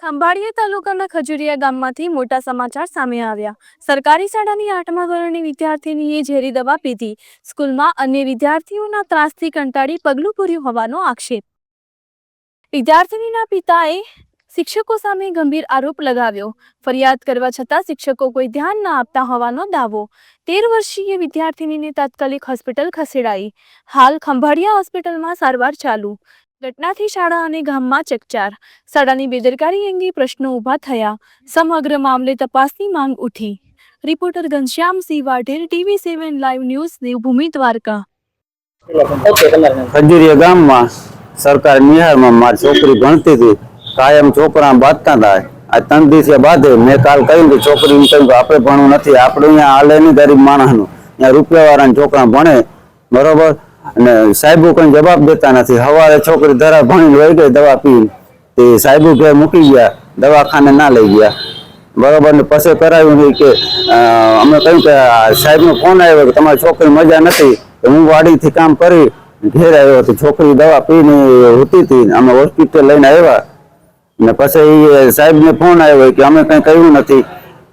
ખંભાળિયા તાલુકાના ખજુરિયા ગામમાંથી મોટા સમાચાર સામે આવ્યા। સરકારી શાળાની 8મા ધોરણની વિદ્યાર્થીનીએ ઝેરી દવા પીધી। સ્કૂલમાં અન્ય વિદ્યાર્થીઓના ત્રાસથી કંટાળી પગલું ભર્યું હોવાનો આક્ષેપ। વિદ્યાર્થીનીના પિતાએ શિક્ષકો સામે ગંભીર આરોપ લગાવ્યો। ફરિયાદ કરવા છતાં શિક્ષકો કોઈ ધ્યાન ન આપતા હોવાનો દાવો। 13 વર્ષીય વિદ્યાર્થીનીને તાત્કાલિક હોસ્પિટલ ખસેડાઈ। હાલ ખંભાળિયા હોસ્પિટલમાં સારવાર ચાલુ। ઘટનાથી શાળા અને ગામમાં ચકચાર। શાળાની બેદરકારી અંગે પ્રશ્નો ઊભા થયા। સમગ્ર મામલે તપાસની માંગ ઉઠી। Reporter Ghanshyamsinh Vadher, TV7 live news, Devbhumi, Dwarka. Khajuria ગામમાં સરકાર નિહાળમાં મારી છોકરી ભણતી હતી। કાયમ છોકરા બાંધતા હતા। આ 3 દિવસે બાંધે। મેં કાલ કહ્યું કે છોકરીને કહ્યું કે આપણે ભણવું નથી, આપણે અહીંયા હાલે નહીં ગરીબ માણસનું, અહીંયા રૂપિયાવાળાના છોકરા ભણે બરોબર। અને સાહેબો કોઈ જવાબ દેતા નથી। સવારે છોકરી ધરા ભણીને વહી ગઈ દવા પી, તે સાહેબો ઘેર મૂકી ગયા, દવાખાને ના લઈ ગયા બરોબર। ને પછી કરાવ્યું નહીં કે અમે કહ્યું કે સાહેબનો ફોન આવ્યો કે તમારી છોકરી મજા નથી। હું વાડીથી કામ કરી ઘેર આવ્યો તો છોકરી દવા પીને હોતી હતી। અમે હોસ્પિટલ લઈને આવ્યા ને પછી સાહેબને ફોન આવ્યો કે અમે કંઈ કહ્યું નથી।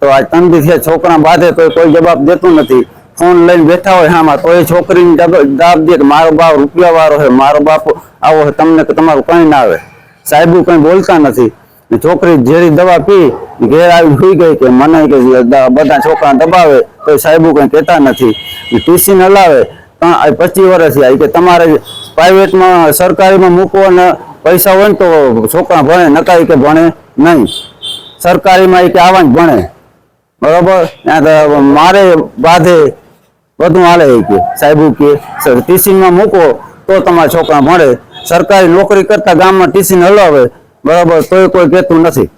તો આ 3 દિવસે છોકરા બાંધે તો કોઈ જવાબ દેતું નથી। ફોન લઈને બેઠા હોય હામાં તો એ છોકરીને જવાબ દે કે મારો બાપ રૂપિયાવાળો છે, મારો બાપ આવો છે, તમને તમારું કંઈ ના આવે। સાહેબો કંઈ બોલતા નથી। છોકરી ઝેરી દવા પી ઘેર આવી સુઈ ગઈ કે મને કે બધા છોકરા દબાવે તો સાહેબો કંઈ કહેતા નથી। ટ્યુશન હલાવે 25 વર્ષ આવી કે તમારે પ્રાઇવેટમાં સરકારીમાં મૂકવો અને પૈસા હોય ને તો છોકરા ભણે, નકારી કે ભણે નહીં। સરકારીમાં કે આવા જ ભણે બરોબર। ત્યાં મારે બાંધે બધું હાલે કે સાહેબો કે ટ્યુશનમાં મૂકો તો તમારા છોકરા ભણે। સરકારી નોકરી કરતા ગામમાં ટ્યુશન હલાવે બરાબર તોય કોઈ કહેતું નથી।